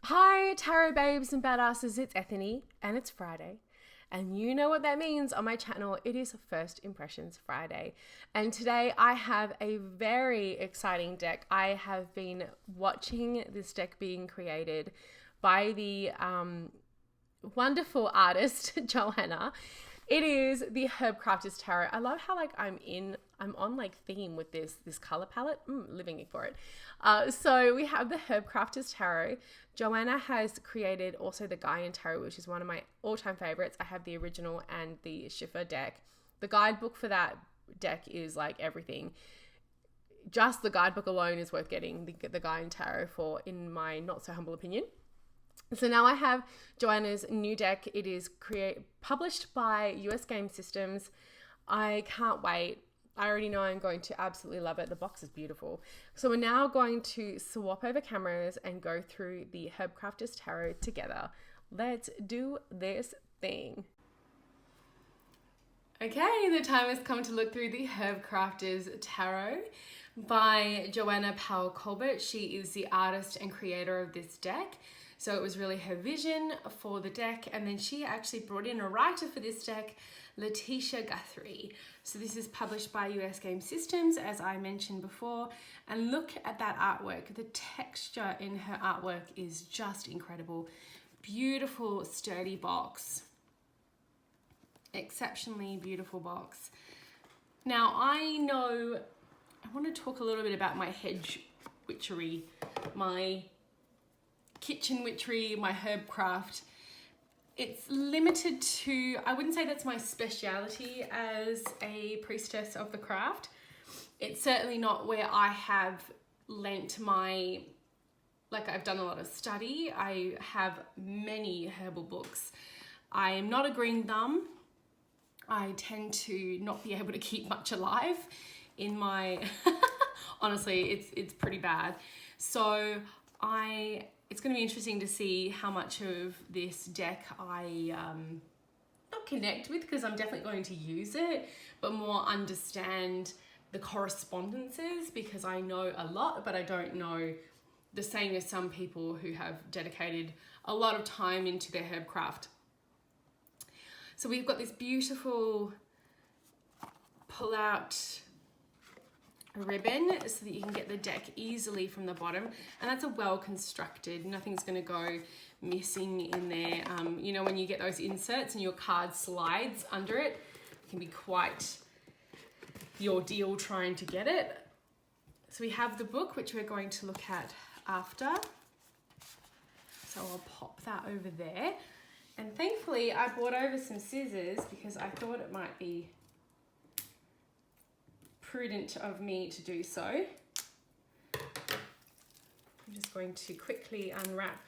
Hi, tarot babes and badasses, it's Ethany, and it's Friday. And you know what that means on my channel, it is First Impressions Friday. And today I have a very exciting deck. I have been watching this deck being created by the wonderful artist, Joanna. It is the Herbcrafter's Tarot. I love how I'm on like theme with this color palette. Living for it. So we have the Herbcrafter's Tarot. Joanna has created also the Gaian Tarot, which is one of my all-time favorites. I have the original and the Schiffer deck. The guidebook for that deck is like everything. Just the guidebook alone is worth getting the Gaian Tarot for, in my not so humble opinion. So now I have Joanna's new deck. It is published by US Game Systems. I can't wait. I already know I'm going to absolutely love it. The box is beautiful. So we're now going to swap over cameras and go through the Herbcrafter's Tarot together. Let's do this thing. Okay, the time has come to look through the Herbcrafter's Tarot by Joanna Powell Colbert. She is the artist and creator of this deck. So it was really her vision for the deck, and then she actually brought in a writer for this deck, Letitia Guthrie. So this is published by US Game Systems, as I mentioned before, and look at that artwork. The texture in her artwork is just incredible. Beautiful, sturdy box. Exceptionally beautiful box. Now I want to talk a little bit about my hedge witchery, my kitchen witchery, my herbcraft. It's limited to, I wouldn't say that's my speciality as a priestess of the craft. It's certainly not where I have lent I've done a lot of study. I have many herbal books. I am not a green thumb. I tend to not be able to keep much alive in my, honestly, it's pretty bad. So it's going to be interesting to see how much of this deck I not connect with, because I'm definitely going to use it, but more understand the correspondences, because I know a lot, but I don't know the same as some people who have dedicated a lot of time into their herbcraft. So we've got this beautiful pull-out ribbon so that you can get the deck easily from the bottom, and that's a well constructed, nothing's going to go missing in there. You know, when you get those inserts and your card slides under it, it can be quite the ordeal trying to get it. So we have the book, which we're going to look at after, so I'll pop that over there. And thankfully I brought over some scissors because I thought it might be prudent of me to do so. I'm just going to quickly unwrap.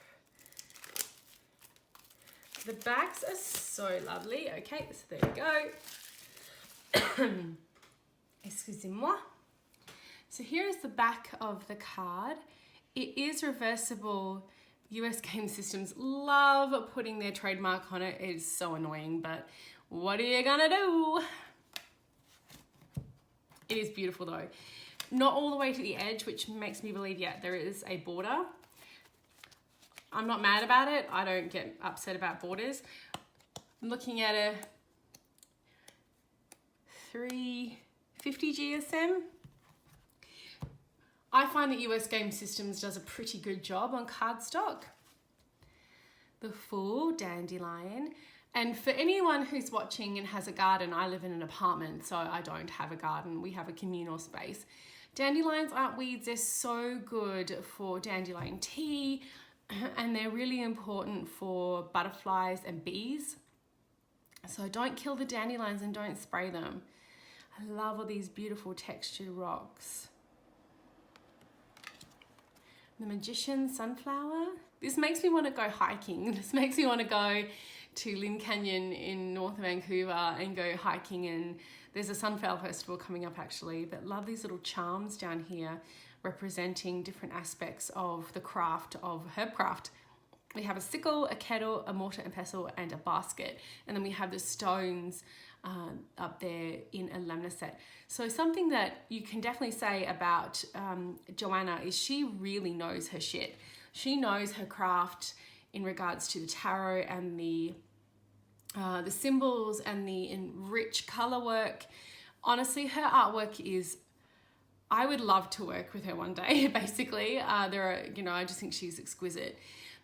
The backs are so lovely. Okay, so there we go. Excusez-moi. So here is the back of the card. It is reversible. US Game Systems love putting their trademark on it. It's so annoying, but what are you gonna do? It is beautiful though. Not all the way to the edge, which makes me believe, yeah, there is a border. I'm not mad about it. I don't get upset about borders. I'm looking at a 350 GSM. I find that US Game Systems does a pretty good job on cardstock. The full dandelion. And for anyone who's watching and has a garden, I live in an apartment, so I don't have a garden. We have a communal space. Dandelions aren't weeds. They're so good for dandelion tea, and they're really important for butterflies and bees. So don't kill the dandelions and don't spray them. I love all these beautiful textured rocks. The Magician Sunflower. This makes me want to go hiking. This makes me want to go to Lynn Canyon in North Vancouver and go hiking, and there's a Sunflower Festival coming up actually, but love these little charms down here representing different aspects of the craft of herbcraft. We have a sickle, a kettle, a mortar and pestle, and a basket, and then we have the stones up there in a lamina set. So something that you can definitely say about Joanna is she really knows her shit. She knows her craft in regards to the tarot and the symbols and the rich color work. Honestly, her artwork is, I would love to work with her one day, basically. I just think she's exquisite.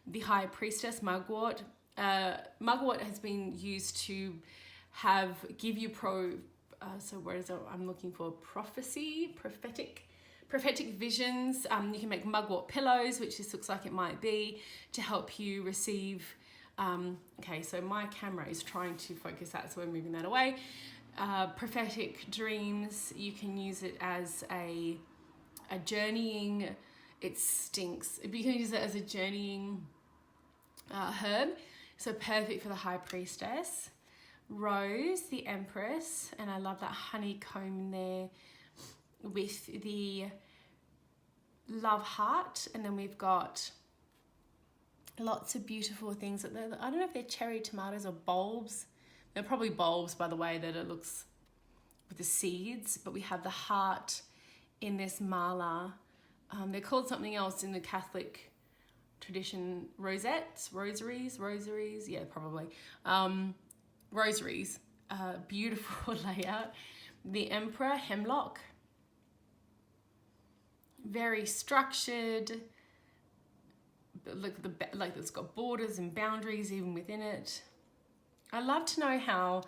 The High Priestess Mugwort. Mugwort has been used to give you I'm looking for prophetic visions. You can make mugwort pillows, which this looks like it might be, to help you receive. Okay, so my camera is trying to focus that, so we're moving that away. Prophetic dreams, you can use it as a journeying, it stinks. You can use it as a journeying herb, so perfect for the High Priestess. Rose, the Empress, and I love that honeycomb there with the love heart, and then we've got lots of beautiful things. I don't know if they're cherry tomatoes or bulbs. They're probably bulbs by the way that it looks with the seeds, but we have the heart in this mala. They're called something else in the Catholic tradition, rosettes, rosaries, yeah, probably. Rosaries, beautiful layout. The Emperor, hemlock, very structured. Look, like it's got borders and boundaries even within it. I love to know how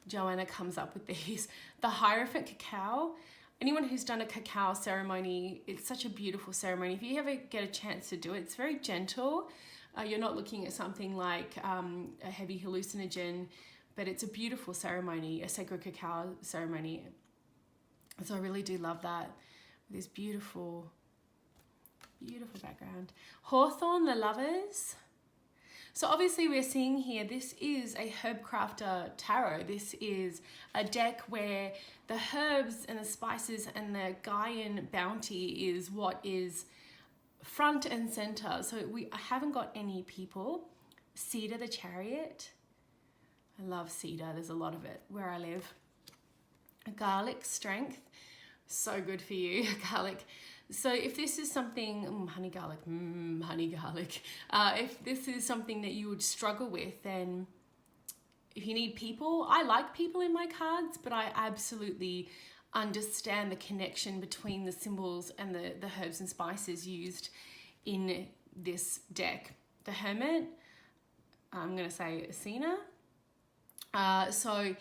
Joanna comes up with these. The Hierophant cacao. Anyone who's done a cacao ceremony, it's such a beautiful ceremony. If you ever get a chance to do it, it's very gentle. You're not looking at something like a heavy hallucinogen, but it's a beautiful ceremony, a sacred cacao ceremony. So I really do love that. This beautiful background. Hawthorn, the Lovers. So obviously we're seeing here, this is a Herbcrafter tarot. This is a deck where the herbs and the spices and the Gaian bounty is what is front and center. So I haven't got any people. Cedar, the Chariot. I love cedar, there's a lot of it where I live. Garlic, Strength, so good for you, garlic. So if this is something, honey garlic. If this is something that you would struggle with, then if you need people, I like people in my cards, but I absolutely understand the connection between the symbols and the herbs and spices used in this deck. The Hermit, I'm going to say Asina. So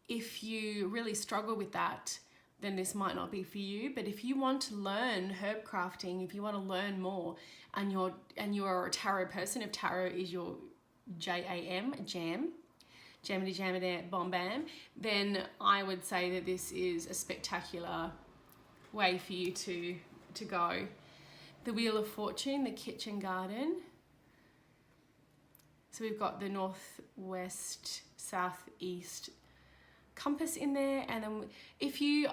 if you really struggle with that, then this might not be for you. But if you want to learn herb crafting, if you want to learn more, and you're a tarot person, if tarot is your JAM, jamity jamity bomb bam, then I would say that this is a spectacular way for you to go. The Wheel of Fortune, the Kitchen Garden. So we've got the northwest, southeast compass in there, and then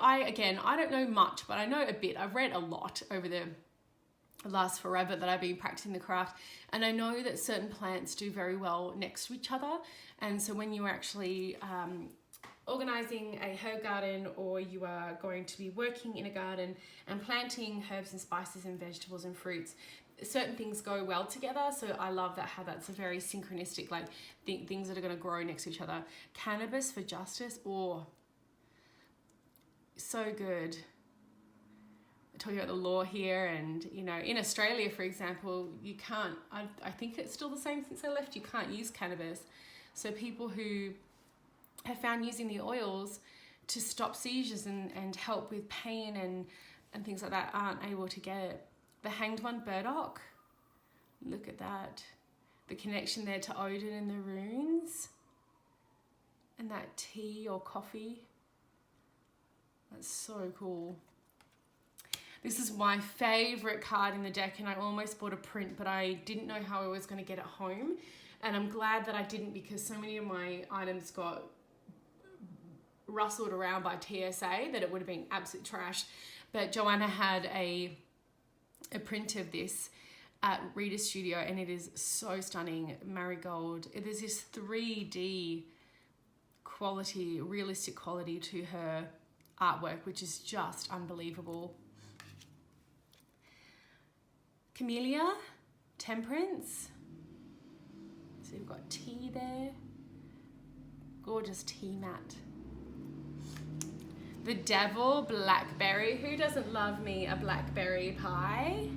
I don't know much, but I know a bit. I've read a lot over the last forever that I've been practicing the craft, and I know that certain plants do very well next to each other. And so when you're actually organizing a herb garden, or you are going to be working in a garden and planting herbs and spices and vegetables and fruits, certain things go well together. So I love that, how that's a very synchronistic, like things that are going to grow next to each other. Cannabis for Justice, so good. Talking about the law here, and in Australia, for example, you can't, I think it's still the same since I left, you can't use cannabis. So people who have found using the oils to stop seizures and help with pain and things like that aren't able to get it. The Hanged One, Burdock. Look at that. The connection there to Odin and the runes. And that tea or coffee. That's so cool. This is my favorite card in the deck, and I almost bought a print, but I didn't know how I was going to get it home. And I'm glad that I didn't, because so many of my items got rustled around by TSA that it would have been absolute trash. But Joanna had a print of this at Reader Studio, and it is so stunning. Marigold. There's this 3D quality, realistic quality to her artwork, which is just unbelievable. Camellia, Temperance. So you've got tea there. Gorgeous tea mat. The Devil, blackberry. Who doesn't love me a blackberry pie?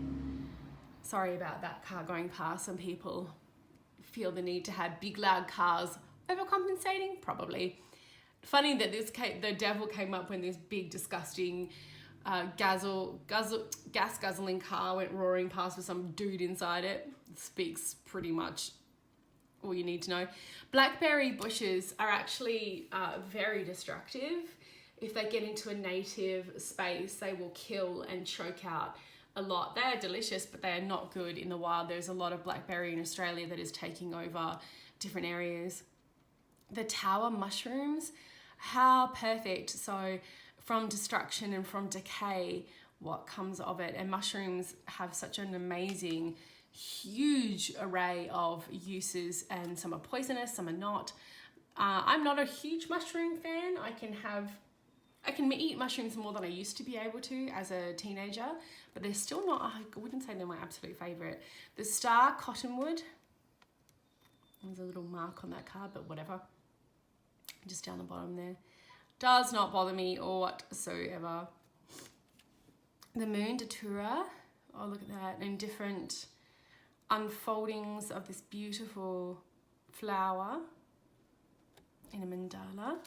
Sorry about that car going past. Some people feel the need to have big loud cars. Overcompensating? Probably. Funny that the Devil came up when this big disgusting gas guzzling car went roaring past with some dude inside it. Speaks pretty much all you need to know. Blackberry bushes are actually very destructive. If they get into a native space, they will kill and choke out a lot. They are delicious, but they are not good in the wild. There's a lot of blackberry in Australia that is taking over different areas. The tower mushrooms, how perfect. So from destruction and from decay, what comes of it? And mushrooms have such an amazing, huge array of uses, and some are poisonous, some are not. I'm not a huge mushroom fan. I can eat mushrooms more than I used to be able to as a teenager, but they're still not, I wouldn't say they're my absolute favorite. The star cottonwood, there's a little mark on that card, but whatever. Just down the bottom there. Does not bother me whatsoever. The moon datura, oh look at that, and different unfoldings of this beautiful flower in a mandala.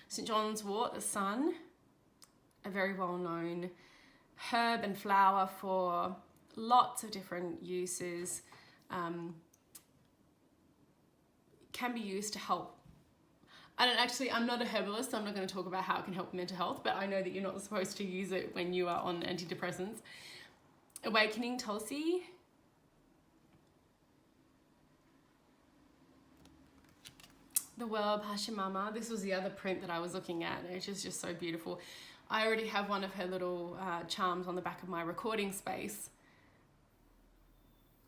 St. John's wort, the sun, a very well-known herb and flower for lots of different uses. Can be used to help. I'm not a herbalist, so I'm not going to talk about how it can help mental health, but I know that you're not supposed to use it when you are on antidepressants. Awakening Tulsi. The World Pachamama. This was the other print that I was looking at, and it's just so beautiful. I already have one of her little charms on the back of my recording space.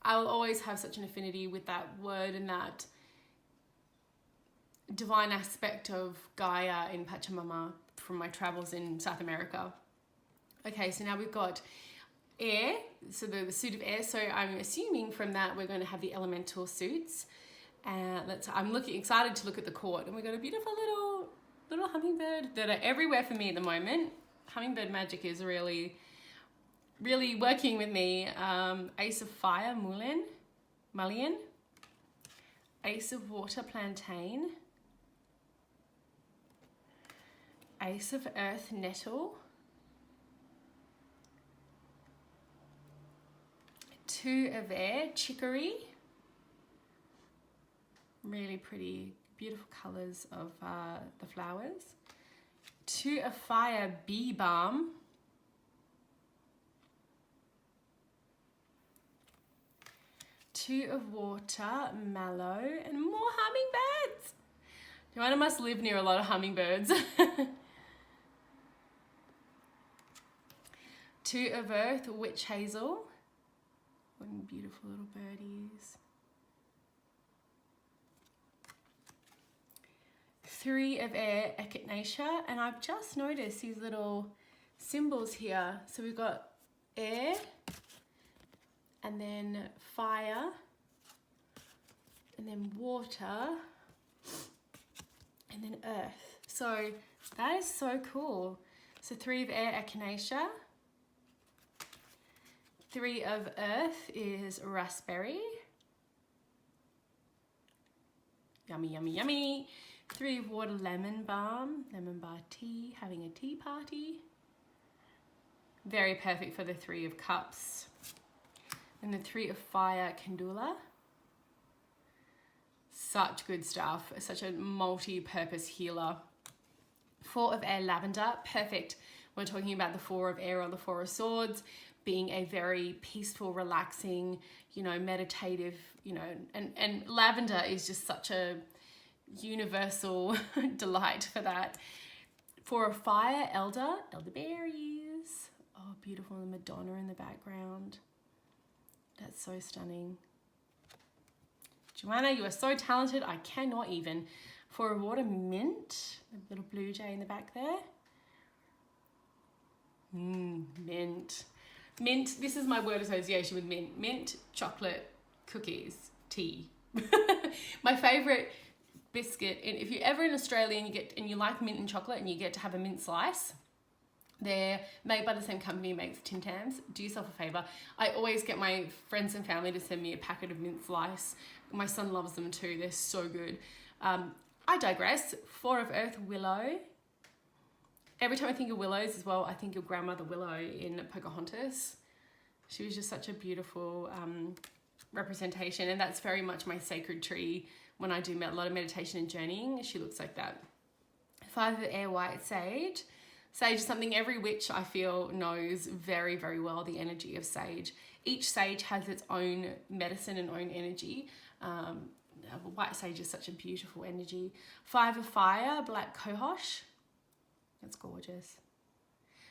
I will always have such an affinity with that word and that divine aspect of Gaia in Pachamama from my travels in South America. Okay, so now we've got air, so the suit of air. So I'm assuming from that we're going to have the elemental suits. I'm excited to look at the court, and we've got a beautiful little hummingbird that are everywhere for me at the moment. Hummingbird magic is really working with me. Ace of Fire, mullein. Ace of Water, plantain. Ace of Earth, nettle. Two of Air, chicory. Really pretty, beautiful colours of the flowers. Two of Fire, bee balm. Two of Water, mallow, and more hummingbirds. Joanna must live near a lot of hummingbirds. Two of Earth, witch hazel. What beautiful little birdies. Three of Air, echinacea, and I've just noticed these little symbols here. So we've got air, and then fire, and then water, and then earth. So that is so cool. So three of air, echinacea. Three of earth is raspberry. Yummy, yummy, yummy. Three of water, lemon balm tea, having a tea party. Very perfect for the Three of Cups. And the Three of Fire, Candula. Such good stuff, such a multi-purpose healer. Four of Air, lavender, perfect. We're talking about the Four of Air or the Four of Swords being a very peaceful, relaxing, meditative, and lavender is just such a universal delight for that. Four of Fire, elderberries. Oh, beautiful, the Madonna in the background. That's so stunning. Joanna, you are so talented, I cannot even. Four of Water, mint. A little blue jay in the back there. Mint. Mint, this is my word association with mint. Mint, chocolate, cookies, tea. My favorite biscuit, and if you're ever in Australia and you like mint and chocolate and you get to have a mint slice, they're made by the same company who makes Tim Tams. Do yourself a favor. I always get my friends and family to send me a packet of mint slice. My son loves them too. They're so good. I digress. 4 of Earth, willow. Every time I think of willows as well, I think of grandmother Willow in Pocahontas. She was just such a beautiful representation, and that's very much my sacred tree when I do a lot of meditation and journeying. She looks like that. 5 of Air, white sage. Sage is something every witch I feel knows very, very well, the energy of sage. Each sage has its own medicine and own energy. White sage is such a beautiful energy. 5 of fire, black cohosh. That's gorgeous.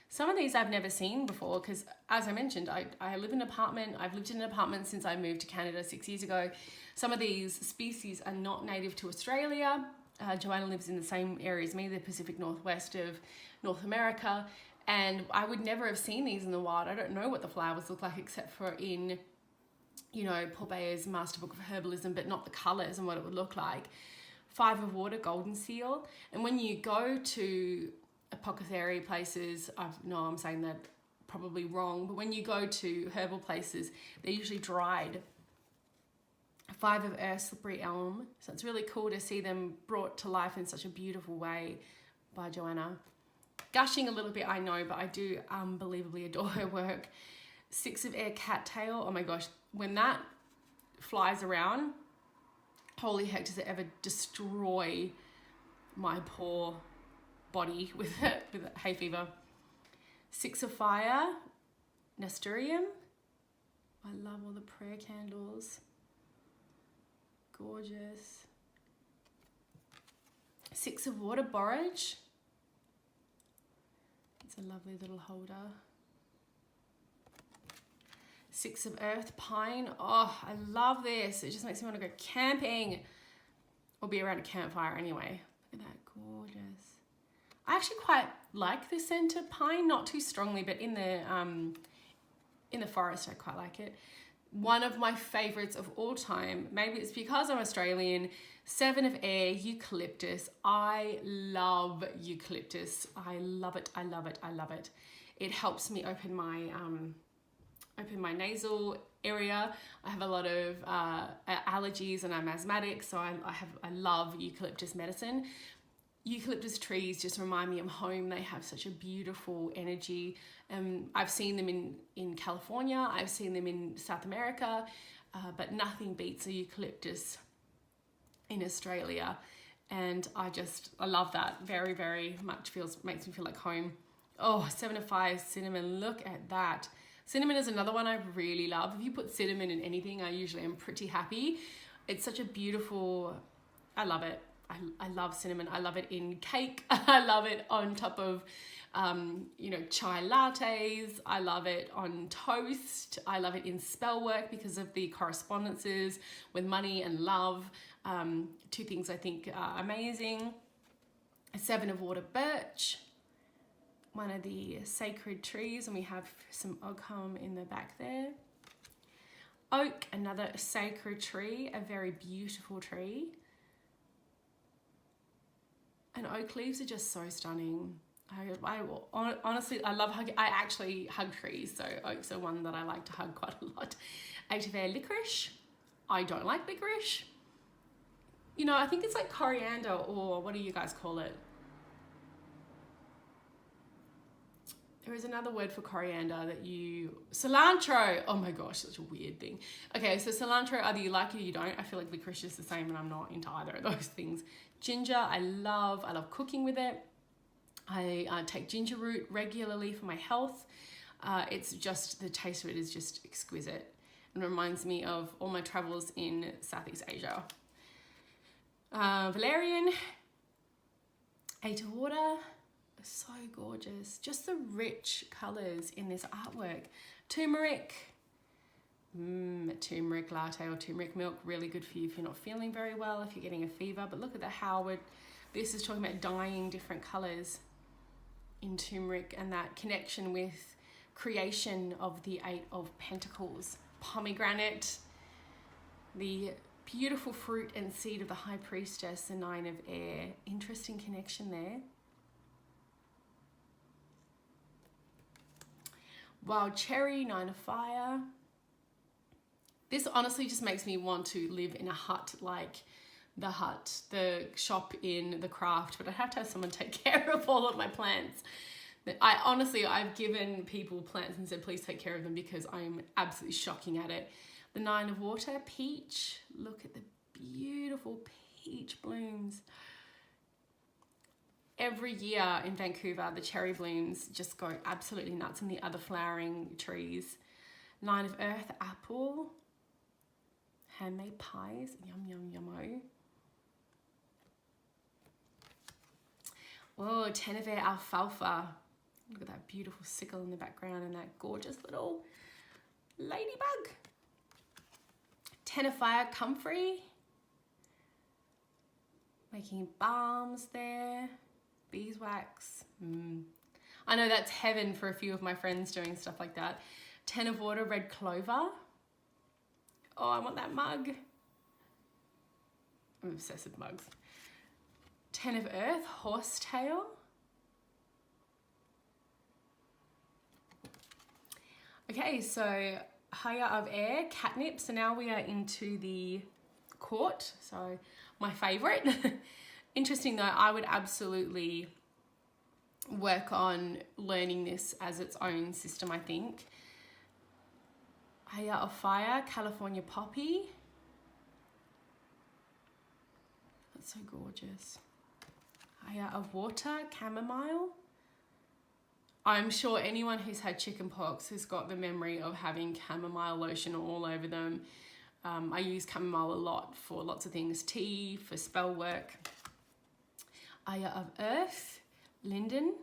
Some of these I've never seen before because, as I mentioned, I live in an apartment. I've lived in an apartment since I moved to Canada 6 years ago. Some of these species are not native to Australia. Joanna lives in the same area as me, the Pacific Northwest of North America, and I would never have seen these in the wild. I don't know what the flowers look like except for in, Paul Bayer's Master Book of Herbalism, but not the colours and what it would look like. 5 of water, golden seal. And when you go to apothecary places, I'm saying that probably wrong, but when you go to herbal places, they're usually dried. 5 of earth, slippery elm. So it's really cool to see them brought to life in such a beautiful way by Joanna. Gushing a little bit, I know, but I do unbelievably adore her work. 6 of air, cattail. Oh my gosh, when that flies around, holy heck, does it ever destroy my poor body with hay fever. 6 of fire, nasturtium. I love all the prayer candles. Gorgeous. 6 of water, borage. It's a lovely little holder. 6 of earth, pine. Oh, I love this. It just makes me want to go camping or be around a campfire anyway. Look at that, gorgeous. I actually quite like the scent of pine, not too strongly, but in the forest, I quite like it. One of my favorites of all time, maybe it's because I'm Australian, 7 of air, eucalyptus. I love eucalyptus. I love it, I love it, I love it. It helps me open my nasal area. I have a lot of allergies and I'm asthmatic, so I love eucalyptus medicine. Eucalyptus trees just remind me of home. They have such a beautiful energy. I've seen them in California, I've seen them in South America, but nothing beats a eucalyptus in Australia. And I love that. Very, very much makes me feel like home. Oh, 7 of fire, cinnamon, look at that. Cinnamon is another one I really love. If you put cinnamon in anything, I usually am pretty happy. It's such a beautiful, I love it. I love cinnamon. I love it in cake. I love it on top of, chai lattes. I love it on toast. I love it in spell work because of the correspondences with money and love. 2 things I think are amazing. 7 of water, birch. One of the sacred trees, and we have some ogham in the back there. Oak, another sacred tree, a very beautiful tree. And oak leaves are just so stunning. Honestly, I love hugging. I actually hug trees, so oaks are one that I like to hug quite a lot. 8 of air, licorice. I don't like licorice. I think it's like coriander, or what do you guys call it? There is another word for coriander cilantro. Oh my gosh, such a weird thing. Okay, so cilantro, either you like it or you don't. I feel like licorice is the same and I'm not into either of those things. Ginger, I love cooking with it. I take ginger root regularly for my health. It's just, the taste of it is just exquisite and reminds me of all my travels in Southeast Asia. Valerian, 8 of water. So gorgeous. Just the rich colors in this artwork. Turmeric. Turmeric latte or turmeric milk, really good for you if you're not feeling very well, if you're getting a fever. But look at this is talking about dyeing different colors in turmeric and that connection with creation of the 8 of Pentacles. Pomegranate. The beautiful fruit and seed of the High Priestess, the 9 of Air. Interesting connection there. Wild Cherry, 9 of Fire. This honestly just makes me want to live in a hut like the hut, the shop in The Craft, but I have to have someone take care of all of my plants. I've given people plants and said, please take care of them because I'm absolutely shocking at it. The 9 of Water, Peach. Look at the beautiful peach blooms. Every year in Vancouver, the cherry blooms just go absolutely nuts, and the other flowering trees. 9 of Earth, Apple. Handmade pies, yum, yum, yummo. Oh, 10 of Air, Alfalfa. Look at that beautiful sickle in the background and that gorgeous little ladybug. 10 of Fire, Comfrey. Making balms there. Beeswax. I know that's heaven for a few of my friends doing stuff like that. 10 of Water, Red Clover. Oh, I want that mug. I'm obsessed with mugs. 10 of Earth, Horsetail. Okay, so Higher of Air, Catnip. So now we are into the Court. So my favorite. Interesting though, I would absolutely work on learning this as its own system, I think. Higher of Fire, California Poppy. That's so gorgeous. Higher of Water, Chamomile. I'm sure anyone who's had chickenpox has got the memory of having chamomile lotion all over them. I use chamomile a lot for lots of things. Tea, for spell work. Higher of Earth, Linden.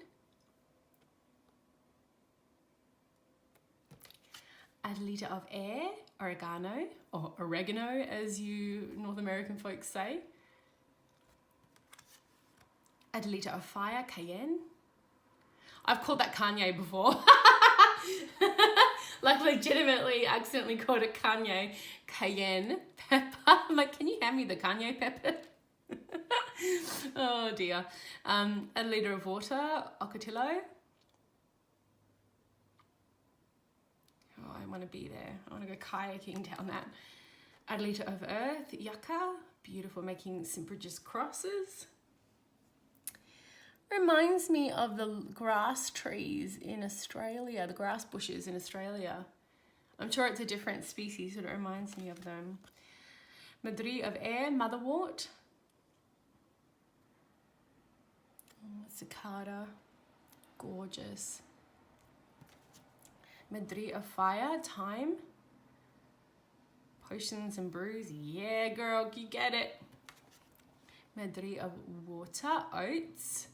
Add a litre of air, oregano, or oregano as you North American folks say. Add a litre of fire, cayenne. I've called that Kanye before. Like legitimately accidentally called it Kanye. Cayenne pepper. I'm like, can you hand me the Kanye pepper? Oh dear. Add a litre of water, Ocotillo. I want to be there. I want to go kayaking down that. Add a litre of Earth, Yucca. Beautiful, making Simprigis crosses. Reminds me of the grass trees in Australia, the grass bushes in Australia. I'm sure it's a different species, but it reminds me of them. Madri of Air, Motherwort. Oh, cicada, gorgeous. Madri of Fire, Thyme. Potions and Brews, yeah girl, you get it. Madri of Water, Oats.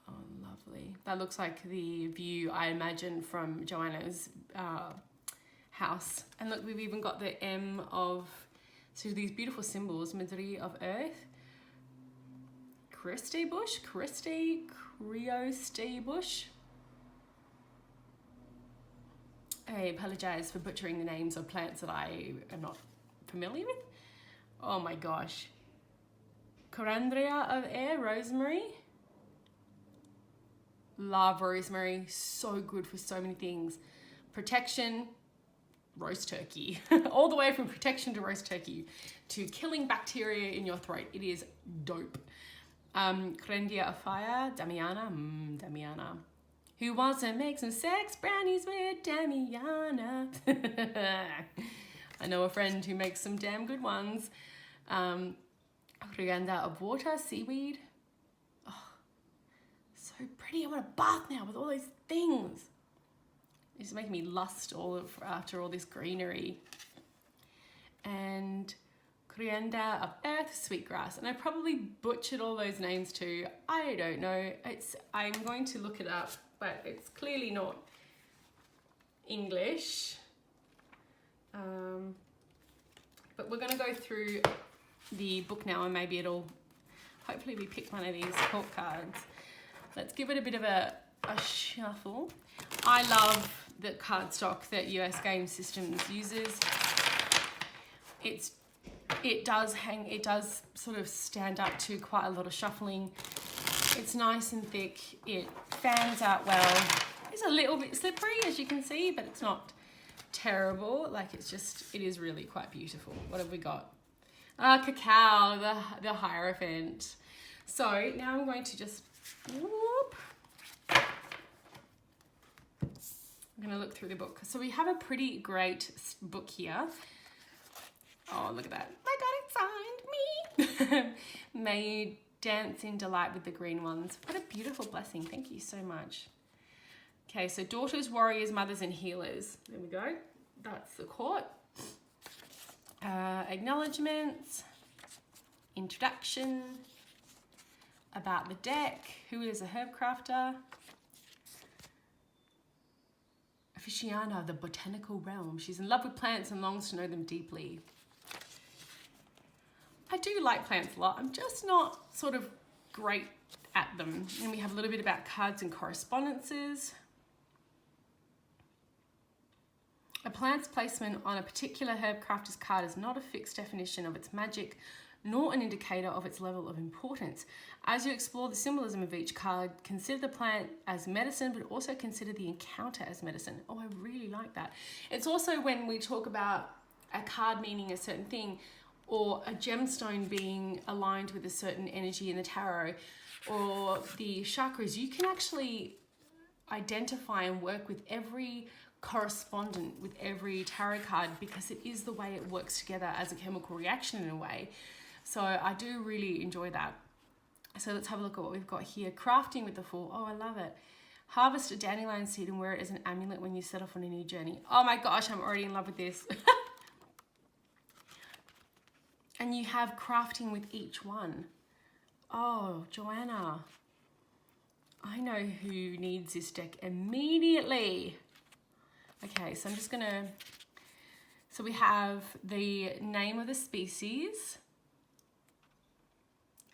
Oh, lovely. That looks like the view I imagine from Joanna's house. And look, we've even got the M of, so these beautiful symbols, Madri of Earth. Christie Bush, Creoste Bush. I apologize for butchering the names of plants that I am not familiar with. Oh my gosh. Corandria of Air, Rosemary. Love rosemary, so good for so many things. Protection, roast turkey. All the way from protection to roast turkey to killing bacteria in your throat. It is dope. Corandria of Fire, Damiana, Damiana. Who wants to make some sex brownies with Damiana? I know a friend who makes some damn good ones. Coriander of Water, Seaweed. Oh, so pretty. I want a bath now with all those things. It's making me lust after all this greenery. And Coriander of Earth, Sweetgrass. And I probably butchered all those names too. I don't know. I'm going to look it up, but it's clearly not English. But we're going to go through the book now and maybe hopefully we pick one of these quote cards. Let's give it a bit of a shuffle. I love the cardstock that US Game Systems uses. It does sort of stand up to quite a lot of shuffling. It's nice and thick. It fans out well. It's a little bit slippery, as you can see, but it's not terrible. Like, it is really quite beautiful. What have we got? Cacao, the Hierophant. So now I'm going to just, whoop. I'm going to look through the book. So we have a pretty great book here. Oh, look at that. I got it signed, me. May you dance in delight with the green ones. What a beautiful blessing. Thank you so much. Okay, so daughters, warriors, mothers, and healers. There we go. That's the court. Acknowledgements. Introduction. About the deck. Who is a Herbcrafter? Aficionado of the botanical realm. She's in love with plants and longs to know them deeply. I do like plants a lot. I'm just not sort of great at them. And we have a little bit about cards and correspondences. A plant's placement on a particular Herbcrafter's card is not a fixed definition of its magic, nor an indicator of its level of importance. As you explore the symbolism of each card, consider the plant as medicine, but also consider the encounter as medicine. Oh, I really like that. It's also when we talk about a card meaning a certain thing, or a gemstone being aligned with a certain energy in the tarot, or the chakras, you can actually identify and work with every correspondent with every tarot card, because it is the way it works together as a chemical reaction in a way. So I do really enjoy that. So let's have a look at what we've got here. Crafting with the Fool. Oh, I love it. Harvest a dandelion seed and wear it as an amulet when you set off on a new journey. Oh my gosh, I'm already in love with this. And you have crafting with each one. Oh, Joanna. I know who needs this deck immediately. Okay, so I'm just gonna, so we have the name of the species.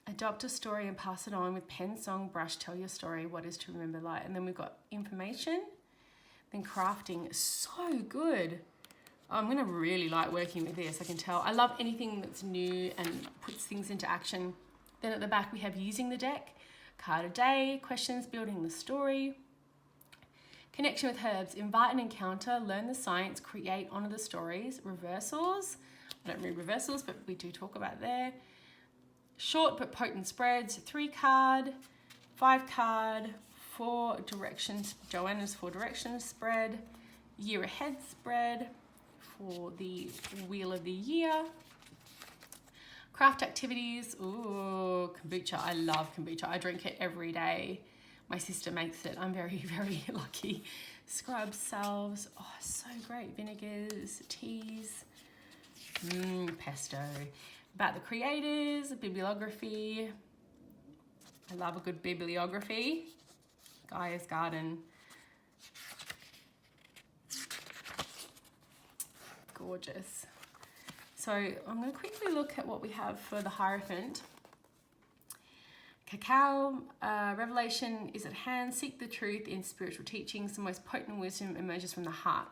Adopt a story and pass it on with pen, song, brush, tell your story, what is to remember light. And then we've got information, then crafting. So good. I'm gonna really like working with this, I can tell. I love anything that's new and puts things into action. Then at the back we have using the deck, card a day, questions, building the story, connection with herbs, invite an encounter, learn the science, create, honor the stories, reversals. I don't read reversals, but we do talk about there. Short but potent spreads, 3 card, 5 card, 4 directions, Joanna's 4 directions spread, year ahead spread, for the wheel of the year. Craft activities. Ooh, kombucha. I love kombucha. I drink it every day. My sister makes it. I'm very, very lucky. Scrubs, salves. Oh, so great. Vinegars, teas. Pesto. About the creators, bibliography. I love a good bibliography. Gaia's Garden. Gorgeous. So I'm going to quickly look at what we have for the Hierophant. Cacao, revelation is at hand. Seek the truth in spiritual teachings. The most potent wisdom emerges from the heart.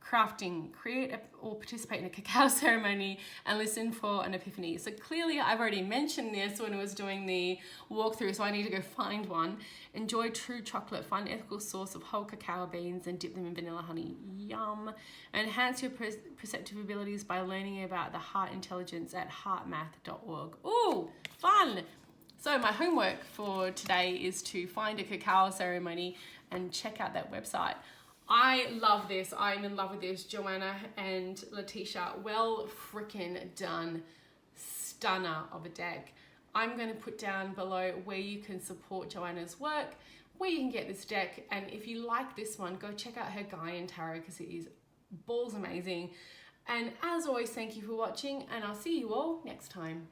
Crafting, create or participate in a cacao ceremony and listen for an epiphany. So clearly I've already mentioned this when I was doing the walkthrough, so I need to go find one. Enjoy true chocolate. Find an ethical source of whole cacao beans and dip them in vanilla honey. Yum. Enhance your perceptive abilities by learning about the heart intelligence at heartmath.org. Ooh, fun. So my homework for today is to find a cacao ceremony and check out that website. I love this. I'm in love with this. Joanna and Letitia, well frickin' done. Stunner of a deck. I'm going to put down below where you can support Joanna's work, where you can get this deck, and if you like this one, go check out her Gaian Tarot because it is balls amazing. And as always, thank you for watching, and I'll see you all next time.